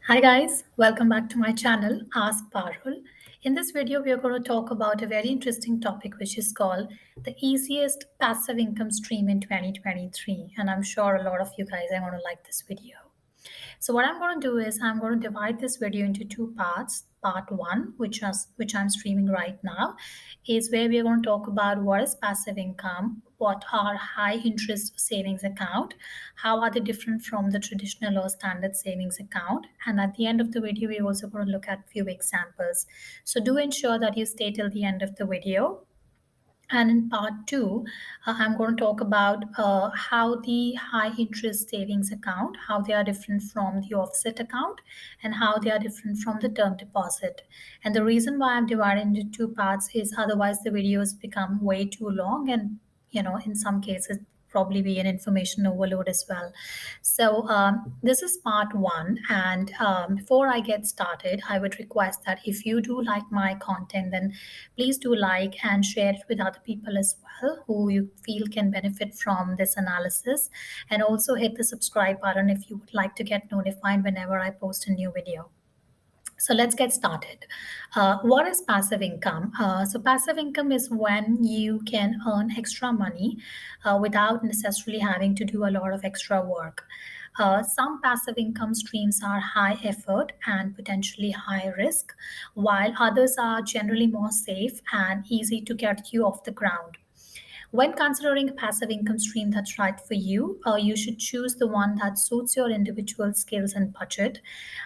Hi guys, welcome back to my channel Ask Parul. In this video, we are going to talk about a very interesting topic which is called the easiest passive income stream in 2023. And I'm sure a lot of you guys are going to like this video. So what I'm going to do is I'm going to divide this video into two parts. Part one, which I'm streaming right now, is where we are going to talk about what is passive income, what are high interest savings account, how are they different from the traditional or standard savings account, and at the end of the video, we're also going to look at few examples. So do ensure that you stay till the end of the video, and in part two, I'm going to talk about how the high interest savings account, how they are different from the offset account, and how they are different from the term deposit. And the reason why I'm dividing into two parts is otherwise the videos become way too long, and in some cases probably be an information overload as well. So this is part one, and before I get started, I would request that if you do like my content, then please do like and share it with other people as well who you feel can benefit from this analysis, and also hit the subscribe button if you would like to get notified whenever I post a new video. So let's get started. What is passive income? So passive income is when you can earn extra money without necessarily having to do a lot of extra work. Some passive income streams are high effort and potentially high risk, while others are generally more safe and easy to get you off the ground. When considering a passive income stream that's right for you, you should choose the one that suits your individual skills and budget.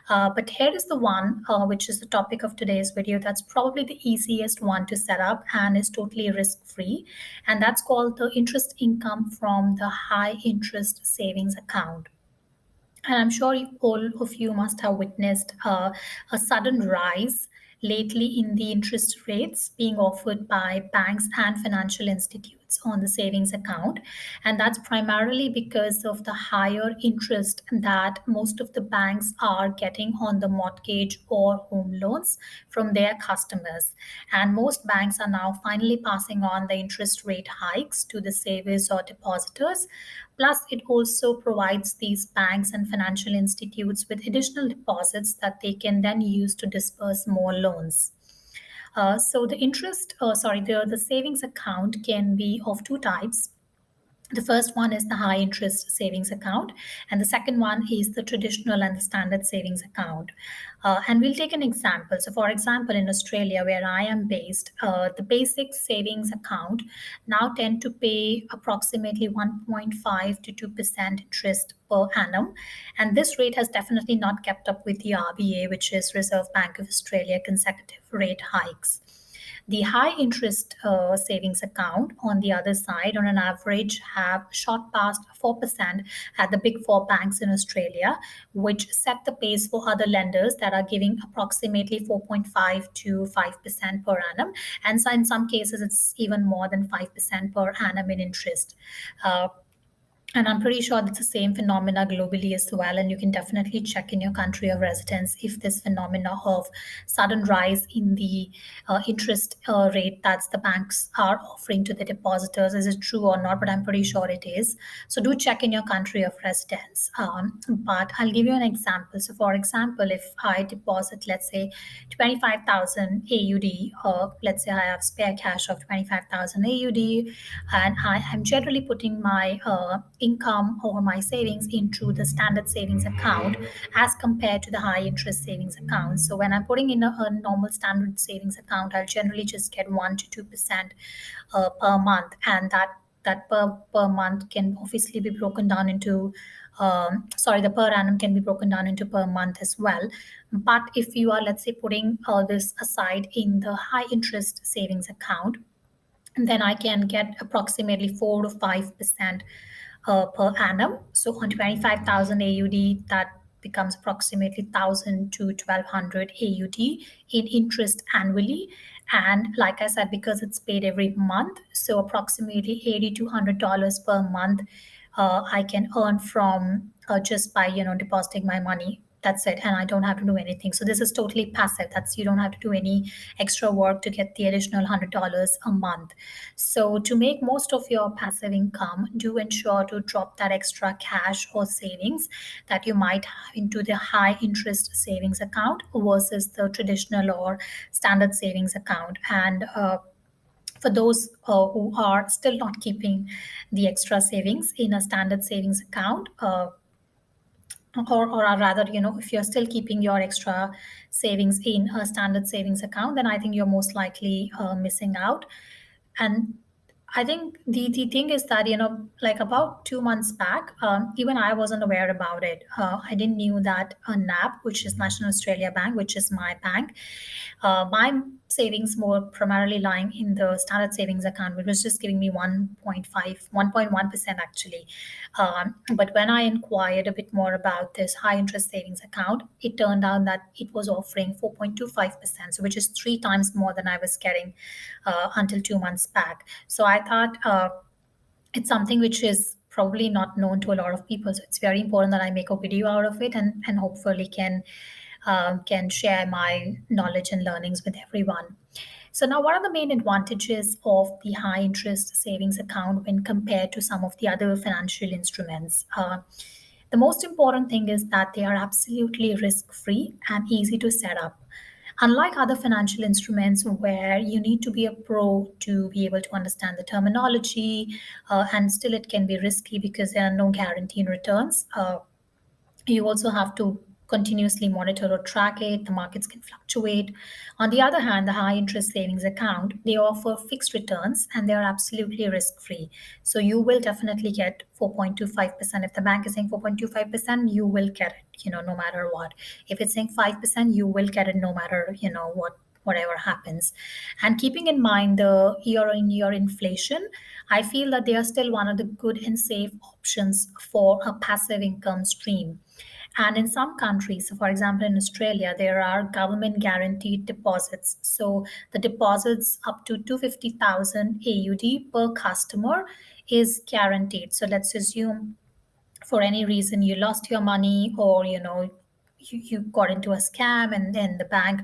But here is the one, which is the topic of today's video, that's probably the easiest one to set up and is totally risk free. And that's called the interest income from the high interest savings account. And I'm sure all of you must have witnessed a sudden rise lately in the interest rates being offered by banks and financial institutes on the savings account. And that's primarily because of the higher interest that most of the banks are getting on the mortgage or home loans from their customers. And most banks are now finally passing on the interest rate hikes to the savers or depositors. Plus, it also provides these banks and financial institutes with additional deposits that they can then use to disperse more loans. So the savings account can be of two types. The first one is the high interest savings account, and the second one is the traditional and the standard savings account. And we'll take an example. So, for example, in Australia, where I am based, the basic savings account now tend to pay approximately 1.5 to 2% interest per annum. And this rate has definitely not kept up with the RBA, which is Reserve Bank of Australia, consecutive rate hikes. The high interest savings account, on the other side, on an average, have shot past 4% at the big four banks in Australia, which set the pace for other lenders that are giving approximately 4.5 to 5% per annum. And so in some cases, it's even more than 5% per annum in interest. And I'm pretty sure that's the same phenomena globally as well. And you can definitely check in your country of residence if this phenomena of sudden rise in the interest rate that the banks are offering to the depositors, is it true or not? But I'm pretty sure it is. So do check in your country of residence. But I'll give you an example. So, for example, if I deposit, let's say, 25,000 AUD, or let's say I have spare cash of 25,000 AUD, and I am generally putting my income or my savings into the standard savings account as compared to the high interest savings account. So when I'm putting in a normal standard savings account, I'll generally just get 1 to 2% per month, and that per month can obviously be broken down into the per annum can be broken down into per month as well. But if you are, let's say, putting this aside in the high interest savings account, then I can get approximately 4 to 5% per annum. So on 25,000 AUD, that becomes approximately 1,000 to 1,200 AUD in interest annually. And like I said, because it's paid every month, so approximately $80 to $100 per month I can earn from just by depositing my money That's it, and I don't have to do anything. So this is totally passive. That's, you don't have to do any extra work to get the additional $100 a month. So to make most of your passive income, do ensure to drop that extra cash or savings that you might have into the high interest savings account versus the traditional or standard savings account. And for those who are still not keeping the extra savings in a standard savings account, or rather, if you're still keeping your extra savings in a standard savings account, then I think you're most likely missing out. And I think the thing is that, like about 2 months back, even I wasn't aware about it. I didn't knew that a NAB, which is National Australia Bank, which is my bank, my savings were primarily lying in the standard savings account, which was just giving me 1.1% actually. But when I inquired a bit more about this high interest savings account, it turned out that it was offering 4.25%, so which is three times more than I was getting until 2 months back. So I thought it's something which is probably not known to a lot of people. So it's very important that I make a video out of it, and hopefully can share my knowledge and learnings with everyone. So now, what are the main advantages of the high interest savings account when compared to some of the other financial instruments? The most important thing is that they are absolutely risk free and easy to set up. Unlike other financial instruments where you need to be a pro to be able to understand the terminology, and still it can be risky because there are no guaranteed returns. You also have to continuously monitor or track it. The markets can fluctuate. On the other hand, the high interest savings account, they offer fixed returns and they are absolutely risk free. So you will definitely get 4.25%. If the bank is saying 4.25%, you will get it, no matter what. If it's saying 5%, you will get it no matter, whatever happens. And keeping in mind the year on year inflation, I feel that they are still one of the good and safe options for a passive income stream. And in some countries, so for example, in Australia, there are government guaranteed deposits. So the deposits up to 250,000 AUD per customer is guaranteed. So let's assume for any reason you lost your money, or you got into a scam, and then the bank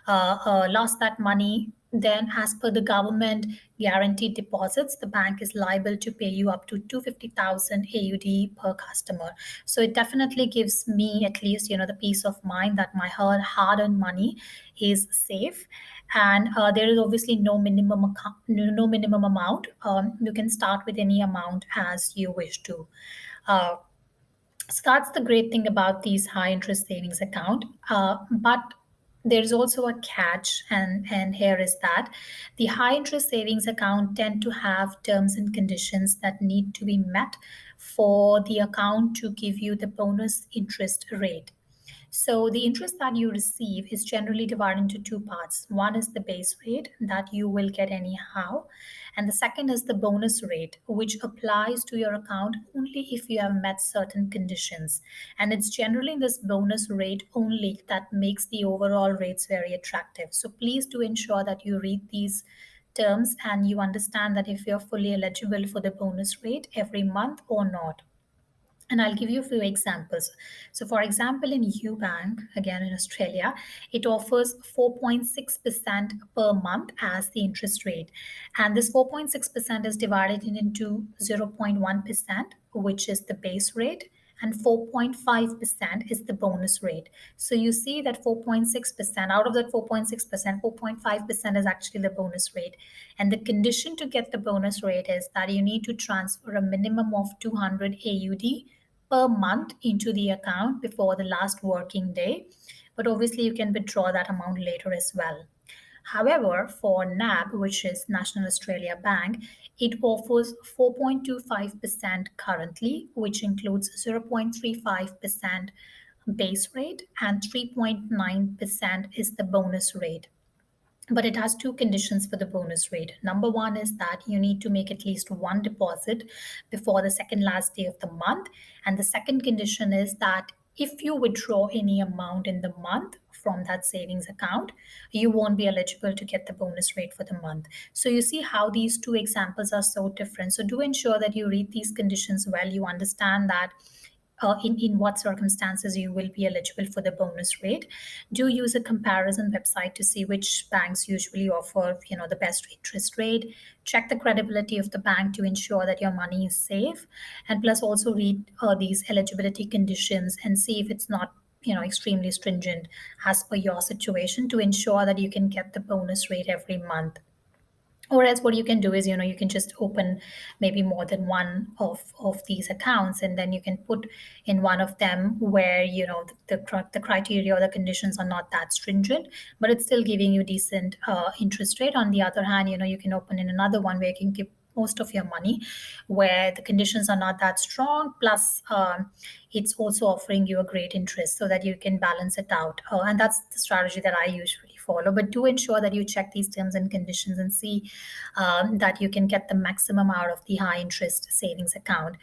lost that money, then as per the government guaranteed deposits, the bank is liable to pay you up to 250,000 AUD per customer. So it definitely gives me at least the peace of mind that my hard-earned money is safe. And there is obviously no minimum amount. You can start with any amount as you wish to. uh, so that's the great thing about these high interest savings account. But there's also a catch, and here is that the high interest savings account tend to have terms and conditions that need to be met for the account to give you the bonus interest rate. So the interest that you receive is generally divided into two parts. One is the base rate that you will get anyhow, and the second is the bonus rate, which applies to your account only if you have met certain conditions. And it's generally this bonus rate only that makes the overall rates very attractive. So please do ensure that you read these terms and you understand that if you're fully eligible for the bonus rate every month or not. And I'll give you a few examples. So, for example, in UBank, again in Australia, it offers 4.6% per month as the interest rate. And this 4.6% is divided into 0.1%, which is the base rate, and 4.5% is the bonus rate. So you see that 4.6%, out of that 4.6%, 4.5% is actually the bonus rate. And the condition to get the bonus rate is that you need to transfer a minimum of 200 AUD per month into the account before the last working day. But obviously, you can withdraw that amount later as well. However, for NAB, which is National Australia Bank, it offers 4.25% currently, which includes 0.35% base rate and 3.9% is the bonus rate. But it has two conditions for the bonus rate. Number one is that you need to make at least one deposit before the second last day of the month. And the second condition is that if you withdraw any amount in the month from that savings account, you won't be eligible to get the bonus rate for the month. So you see how these two examples are so different. So do ensure that you read these conditions well. You understand that in what circumstances you will be eligible for the bonus rate. Do use a comparison website to see which banks usually offer, the best interest rate. Check the credibility of the bank to ensure that your money is safe, and plus also read these eligibility conditions and see if it's not extremely stringent as per your situation, to ensure that you can get the bonus rate every month. Or else what you can do is, you can just open maybe more than one of these accounts, and then you can put in one of them where the criteria or the conditions are not that stringent, but it's still giving you decent interest rate. On the other hand, you can open in another one where you can keep most of your money, where the conditions are not that strong, plus it's also offering you a great interest, so that you can balance it out. And that's the strategy that I usually follow. But do ensure that you check these terms and conditions and see that you can get the maximum out of the high interest savings account.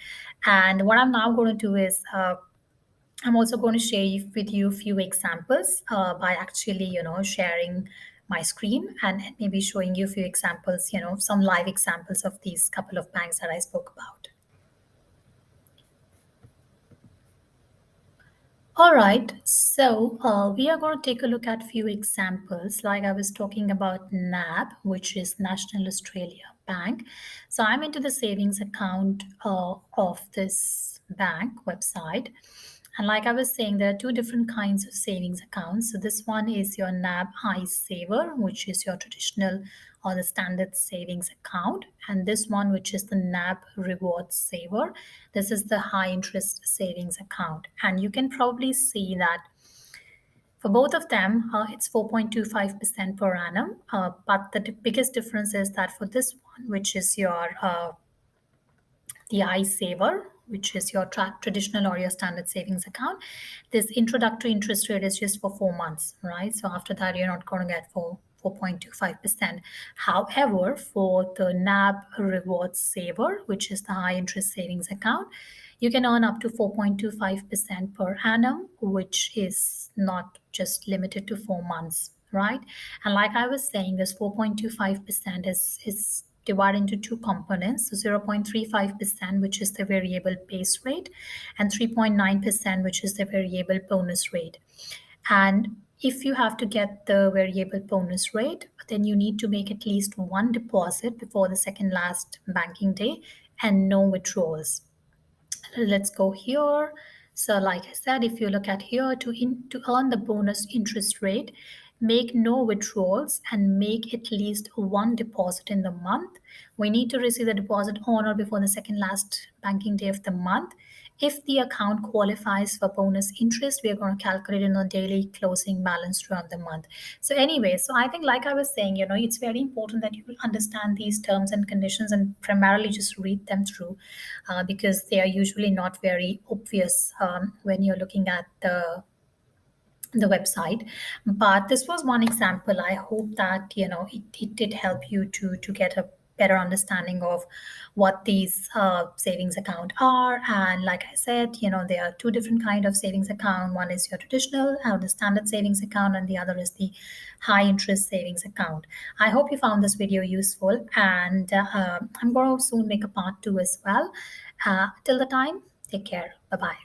And what I'm now going to do is, I'm also going to share with you a few examples by actually, sharing my screen, and maybe showing you a few examples, some live examples of these couple of banks that I spoke about. All right, so we are going to take a look at few examples. Like I was talking about NAB, which is National Australia Bank. So I'm into the savings account of this bank website. And like I was saying, there are two different kinds of savings accounts. So this one is your NAB iSaver, which is your traditional or the standard savings account. And this one, which is the NAB Rewards Saver, this is the high interest savings account. And you can probably see that for both of them, it's 4.25% per annum. But the biggest difference is that for this one, which is your the iSaver, which is your traditional or your standard savings account, this introductory interest rate is just for 4 months, right? So after that, you're not going to get 4.25%. However, for the NAB Rewards Saver, which is the high interest savings account, you can earn up to 4.25% per annum, which is not just limited to 4 months, right? And like I was saying, this 4.25% is divided into two components. So 0.35%, which is the variable base rate, and 3.9%, which is the variable bonus rate. And if you have to get the variable bonus rate, then you need to make at least one deposit before the second last banking day and no withdrawals. Let's go here. So like I said, if you look at here, to earn the bonus interest rate, make no withdrawals and make at least one deposit in the month. We need to receive the deposit on or before the second last banking day of the month. If the account qualifies for bonus interest, we are going to calculate in a daily closing balance throughout the month. So anyway, so I think, like I was saying, it's very important that you understand these terms and conditions and primarily just read them through, because they are usually not very obvious when you're looking at the website. But this was one example. I hope that it did help you to get a better understanding of what these savings account are. And like I said, there are two different kind of savings account. One is your traditional the standard savings account, and the other is the high interest savings account. I hope you found this video useful, and I'm going to soon make a part 2 as well. Till the time, take care. Bye bye.